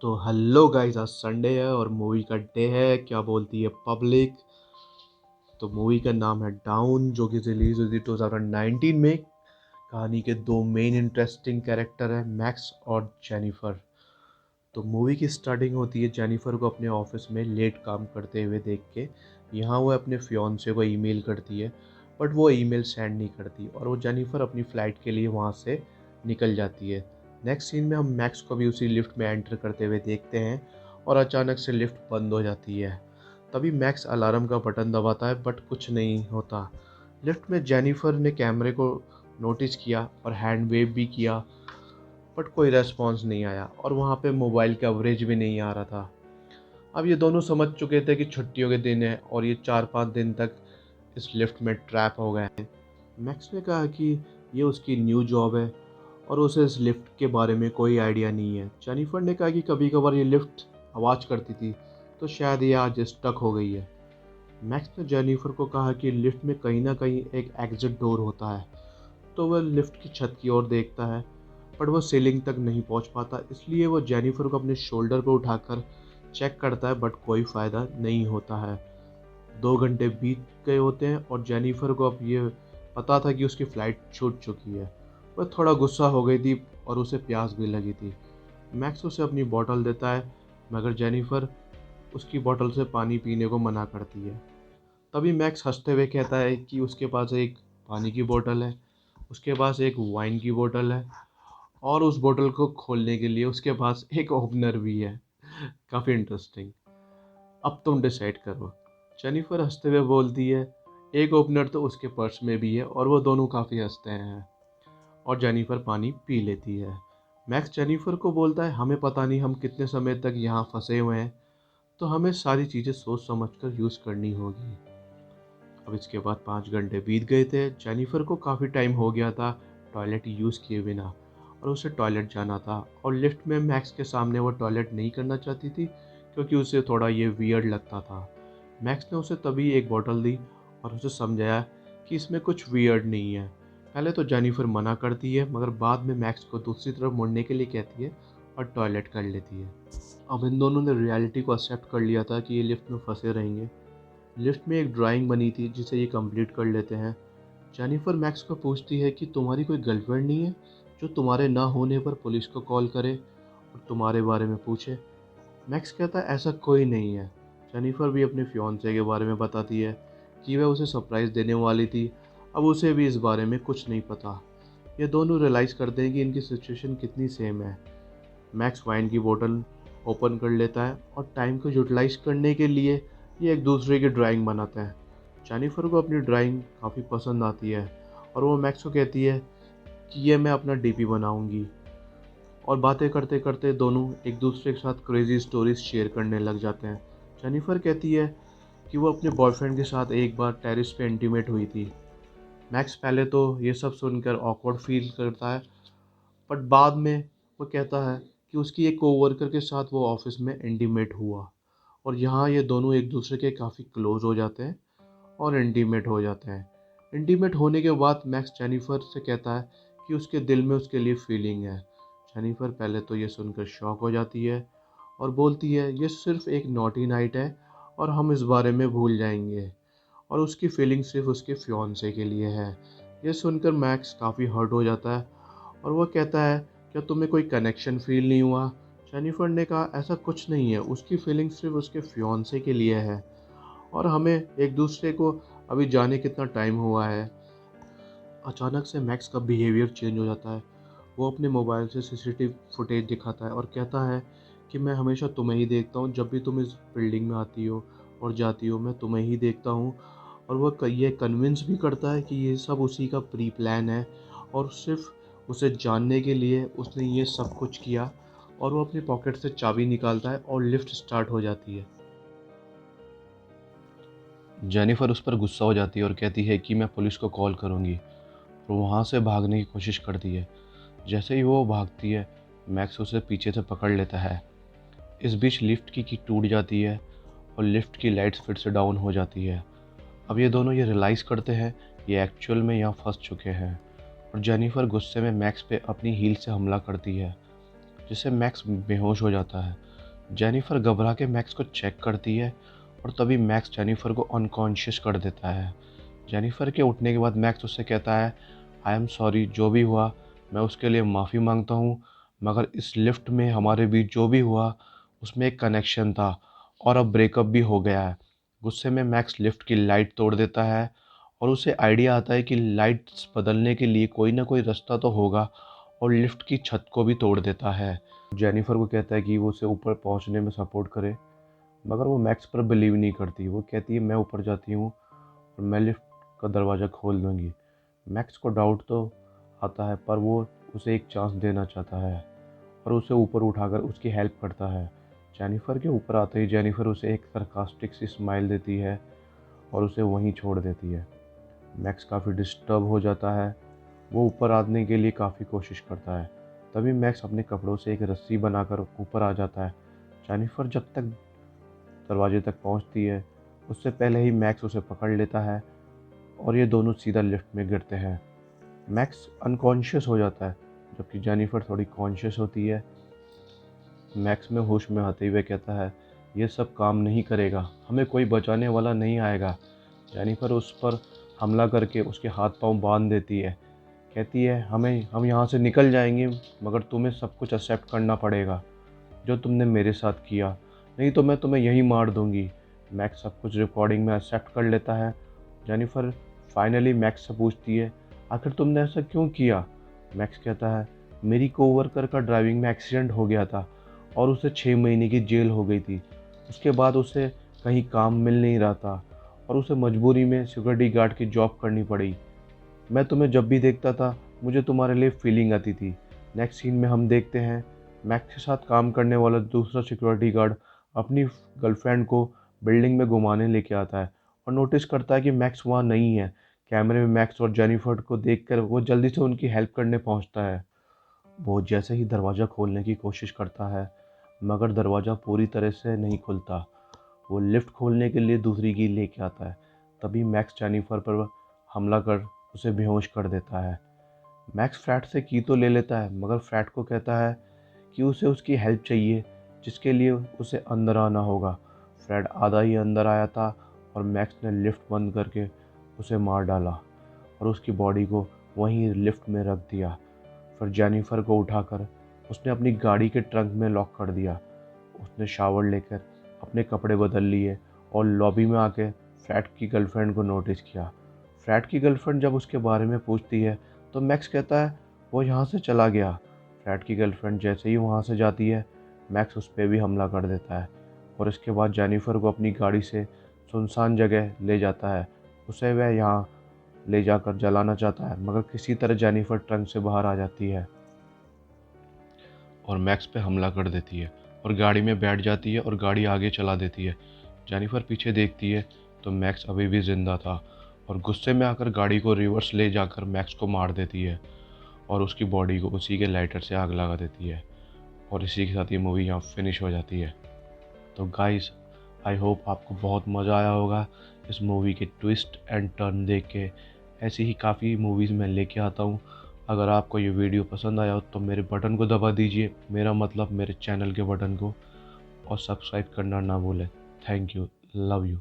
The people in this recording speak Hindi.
तो हेलो गाइस, आज संडे है और मूवी का डे है। क्या बोलती है पब्लिक? तो मूवी का नाम है डाउन, जो कि रिलीज हुई थी 2019 में। कहानी के दो मेन इंटरेस्टिंग कैरेक्टर हैं, मैक्स और जेनिफर। तो मूवी की स्टार्टिंग होती है जेनिफर को अपने ऑफिस में लेट काम करते हुए देख के। यहाँ वो अपने फियांसे को ईमेल करती है, बट वो ईमेल सेंड नहीं करती और वो जेनिफर अपनी फ़्लाइट के लिए वहाँ से निकल जाती है। नेक्स्ट सीन में हम मैक्स को भी उसी लिफ्ट में एंटर करते हुए देखते हैं और अचानक से लिफ्ट बंद हो जाती है। तभी मैक्स अलार्म का बटन दबाता है, बट कुछ नहीं होता। लिफ्ट में जेनिफर ने कैमरे को नोटिस किया और हैंड वेव भी किया, बट कोई रेस्पॉन्स नहीं आया और वहाँ पे मोबाइल कवरेज भी नहीं आ रहा था। अब ये दोनों समझ चुके थे कि छुट्टियों के दिन है और ये 4-5 दिन तक इस लिफ्ट में ट्रैप हो गए हैं। मैक्स ने कहा कि ये उसकी न्यू जॉब है और उसे इस लिफ्ट के बारे में कोई आइडिया नहीं है। जेनिफर ने कहा कि कभी कभार ये लिफ्ट आवाज़ करती थी, तो शायद ये आज स्टक हो गई है। मैक्स ने जेनिफर को कहा कि लिफ्ट में कहीं ना कहीं एक एग्जिट डोर होता है। तो वह लिफ्ट की छत की ओर देखता है, पर वह सीलिंग तक नहीं पहुंच पाता। इसलिए वह जेनिफर को अपने शोल्डर पर उठाकर चेक करता है, बट कोई फ़ायदा नहीं होता है। 2 घंटे बीत गए होते हैं और जेनिफर को अब ये पता था कि उसकी फ़्लाइट छूट चुकी है। वह थोड़ा गुस्सा हो गई थी और उसे प्यास भी लगी थी। मैक्स उसे अपनी बोतल देता है, मगर जेनिफर उसकी बोतल से पानी पीने को मना करती है। तभी मैक्स हंसते हुए कहता है कि उसके पास एक पानी की बोतल है, उसके पास एक वाइन की बोतल है और उस बोतल को खोलने के लिए उसके पास एक ओपनर भी है। काफ़ी इंटरेस्टिंग। अब तुम डिसाइड करो। जेनिफर हंसते हुए बोलती है, एक ओपनर तो उसके पर्स में भी है, और वो दोनों काफ़ी हंसते हैं और जेनिफर पानी पी लेती है। मैक्स जेनिफर को बोलता है, हमें पता नहीं हम कितने समय तक यहाँ फंसे हुए हैं, तो हमें सारी चीज़ें सोच समझ कर यूज़ करनी होगी। अब इसके बाद 5 घंटे बीत गए थे। जेनिफर को काफ़ी टाइम हो गया था टॉयलेट यूज़ किए बिना, और उसे टॉयलेट जाना था। और लिफ्ट में मैक्स के सामने वो टॉयलेट नहीं करना चाहती थी, क्योंकि उसे थोड़ा ये वियर्ड लगता था। मैक्स ने उसे तभी एक बोतल दी और उसे समझाया कि इसमें कुछ वियर्ड नहीं है। पहले तो जेनिफर मना करती है, मगर बाद में मैक्स को दूसरी तरफ मुड़ने के लिए कहती है और टॉयलेट कर लेती है। अब इन दोनों ने रियलिटी को एक्सेप्ट कर लिया था कि ये लिफ्ट में फंसे रहेंगे। लिस्ट में एक ड्राइंग बनी थी जिसे ये कंप्लीट कर लेते हैं। जेनिफर मैक्स को पूछती है कि तुम्हारी कोई गर्लफ्रेंड नहीं है जो तुम्हारे ना होने पर पुलिस को कॉल करे और तुम्हारे बारे में पूछे? मैक्स कहता है ऐसा कोई नहीं है। जेनिफर भी अपने फियांसे के बारे में बताती है कि वह उसे सरप्राइज़ देने वाली थी। अब उसे भी इस बारे में कुछ नहीं पता। ये दोनों रियलाइज़ करते हैं कि इनकी सिचुएशन कितनी सेम है। मैक्स वाइन की बोतल ओपन कर लेता है और टाइम को यूटिलाइज करने के लिए ये एक दूसरे की ड्राइंग बनाते हैं। जेनिफर को अपनी ड्राइंग काफ़ी पसंद आती है और वो मैक्स को कहती है कि ये मैं अपना डीपी बनाऊंगी। और बातें करते करते दोनों एक दूसरे के साथ क्रेजी स्टोरीज शेयर करने लग जाते हैं। जेनिफर कहती है कि वो अपने बॉयफ्रेंड के साथ एक बार टेरिस पे इंटीमेट हुई थी। मैक्स पहले तो ये सब सुनकर ऑकवर्ड फील करता है, बट बाद में वो कहता है कि उसकी एक कोवर्कर के साथ वो ऑफिस में इंटीमेट हुआ और यहाँ ये दोनों एक दूसरे के काफ़ी क्लोज हो जाते हैं और इंटीमेट हो जाते हैं। इंटीमेट होने के बाद मैक्स जेनिफर से कहता है कि उसके दिल में उसके लिए फीलिंग है। जेनिफर पहले तो ये सुनकर शॉक हो जाती है और बोलती है ये सिर्फ एक नॉटी नाइट है और हम इस बारे में भूल जाएंगे, और उसकी फीलिंग सिर्फ उसके फियांसे के लिए है। ये सुनकर मैक्स काफ़ी हर्ट हो जाता है और वो कहता है, क्या तुम्हें कोई कनेक्शन फील नहीं हुआ? जेनिफर ने कहा, ऐसा कुछ नहीं है, उसकी फीलिंग सिर्फ उसके फियांसे के लिए है और हमें एक दूसरे को अभी जाने कितना टाइम हुआ है। अचानक से मैक्स का बिहेवियर चेंज हो जाता है। वो अपने मोबाइल से सीसीटीवी फुटेज दिखाता है और कहता है कि मैं हमेशा तुम्हें ही देखता हूँ, जब भी तुम इस बिल्डिंग में आती हो और जाती हो मैं तुम्हें ही देखता हूँ। और वह ये कन्विंस भी करता है कि ये सब उसी का प्री प्लान है और सिर्फ उसे जानने के लिए उसने ये सब कुछ किया। और वो अपनी पॉकेट से चाबी निकालता है और लिफ्ट स्टार्ट हो जाती है। जेनिफर उस पर गुस्सा हो जाती है और कहती है कि मैं पुलिस को कॉल करूँगी, और वहाँ से भागने की कोशिश करती है। जैसे ही वो भागती है, मैक्स उसे पीछे से पकड़ लेता है। इस बीच लिफ्ट की टूट जाती है और लिफ्ट की लाइट्स फिर से डाउन हो जाती है। अब ये दोनों ये रियलाइज़ करते हैं ये एक्चुअल में यहाँ फंस चुके हैं, और जेनिफर गुस्से में मैक्स पे अपनी हील से हमला करती है, जिससे मैक्स बेहोश हो जाता है। जेनिफर घबरा के मैक्स को चेक करती है और तभी मैक्स जेनिफर को अनकॉन्शियस कर देता है। जेनिफर के उठने के बाद मैक्स उससे कहता है, आई एम सॉरी, जो भी हुआ मैं उसके लिए माफ़ी मांगता हूँ, मगर इस लिफ्ट में हमारे बीच जो भी हुआ उसमें एक कनेक्शन था और अब ब्रेकअप भी हो गया है। गुस्से में मैक्स लिफ्ट की लाइट तोड़ देता है और उसे आइडिया आता है कि लाइट्स बदलने के लिए कोई ना कोई रास्ता तो होगा, और लिफ्ट की छत को भी तोड़ देता है। जेनिफर को कहता है कि वो उसे ऊपर पहुंचने में सपोर्ट करे, मगर वो मैक्स पर बिलीव नहीं करती। वो कहती है, मैं ऊपर जाती हूँ और मैं लिफ्ट का दरवाज़ा खोल दूँगी। मैक्स को डाउट तो आता है, पर वो उसे एक चांस देना चाहता है और उसे ऊपर उठाकर उसकी हेल्प करता है। जेनिफर के ऊपर आते ही जेनिफर उसे एक सरकास्टिक सी स्माइल देती है और उसे वहीं छोड़ देती है। मैक्स काफ़ी डिस्टर्ब हो जाता है। वो ऊपर आने के लिए काफ़ी कोशिश करता है। तभी मैक्स अपने कपड़ों से एक रस्सी बनाकर ऊपर आ जाता है। जेनिफर जब तक दरवाजे तक पहुंचती है, उससे पहले ही मैक्स उसे पकड़ लेता है और ये दोनों सीधा लिफ्ट में गिरते हैं। मैक्स अनकॉन्शियस हो जाता है, जबकि जेनिफर थोड़ी कॉन्शियस होती है। मैक्स में होश में आते हुए कहता है, ये सब काम नहीं करेगा, हमें कोई बचाने वाला नहीं आएगा। जेनिफर उस पर हमला करके उसके हाथ पांव बांध देती है। कहती है, हम यहाँ से निकल जाएंगे, मगर तुम्हें सब कुछ एक्सेप्ट करना पड़ेगा जो तुमने मेरे साथ किया, नहीं तो मैं तुम्हें यहीं मार दूंगी। मैक्स सब कुछ रिकॉर्डिंग में एक्सेप्ट कर लेता है। जेनिफर फाइनली मैक्स से पूछती है, आखिर तुमने ऐसा क्यों किया? मैक्स कहता है, मेरी कोवर्कर का ड्राइविंग में एक्सीडेंट हो गया था और उसे 6 महीने की जेल हो गई थी। उसके बाद उसे कहीं काम मिल नहीं रहा था और उसे मजबूरी में सिक्योरिटी गार्ड की जॉब करनी पड़ी। मैं तुम्हें जब भी देखता था मुझे तुम्हारे लिए फीलिंग आती थी। नेक्स्ट सीन में हम देखते हैं मैक्स के साथ काम करने वाला दूसरा सिक्योरिटी गार्ड अपनी गर्लफ्रेंड को बिल्डिंग में घुमाने लेके आता है और नोटिस करता है कि मैक्स वहाँ नहीं है। कैमरे में मैक्स और जेनिफर को देखकर वो जल्दी से उनकी हेल्प करने पहुँचता है। वो जैसे ही दरवाज़ा खोलने की कोशिश करता है, मगर दरवाज़ा पूरी तरह से नहीं खुलता। वो लिफ्ट खोलने के लिए दूसरी की लेके आता है। तभी मैक्स जेनिफर पर हमला कर उसे बेहोश कर देता है। मैक्स फ्रैड से की तो ले लेता है, मगर फ्रैड को कहता है कि उसे उसकी हेल्प चाहिए, जिसके लिए उसे अंदर आना होगा। फ्रैड आधा ही अंदर आया था और मैक्स ने लिफ्ट बंद करके उसे मार डाला और उसकी बॉडी को वहीं लिफ्ट में रख दिया। फिर जेनिफर को उठाकर उसने अपनी गाड़ी के ट्रंक में लॉक कर दिया। उसने शावर लेकर अपने कपड़े बदल लिए और लॉबी में आके फ्रैड की गर्लफ्रेंड को नोटिस किया। फ्रैड की गर्लफ्रेंड जब उसके बारे में पूछती है तो मैक्स कहता है वो यहाँ से चला गया। फ्रैड की गर्लफ्रेंड जैसे ही वहाँ से जाती है, मैक्स उस पर भी हमला कर देता है और इसके बाद जेनिफर को अपनी गाड़ी से सुनसान जगह ले जाता है। उसे वह यहाँ ले जाकर जलाना चाहता है, मगर किसी तरह जेनिफर ट्रंक से बाहर आ जाती है और मैक्स पे हमला कर देती है और गाड़ी में बैठ जाती है और गाड़ी आगे चला देती है। जेनिफर पीछे देखती है तो मैक्स अभी भी जिंदा था और गुस्से में आकर गाड़ी को रिवर्स ले जाकर मैक्स को मार देती है और उसकी बॉडी को उसी के लाइटर से आग लगा देती है। और इसी के साथ ये मूवी यहाँ फिनिश हो जाती है। तो गाइस, आई होप आपको बहुत मज़ा आया होगा इस मूवी के ट्विस्ट एंड टर्न देख के। ऐसी ही काफ़ी मूवीज़ मैं लेके आता हूँ। अगर आपको ये वीडियो पसंद आया हो तो मेरे बटन को दबा दीजिए, मेरा मतलब मेरे चैनल के बटन को, और सब्सक्राइब करना ना भूलें। Thank you, love you.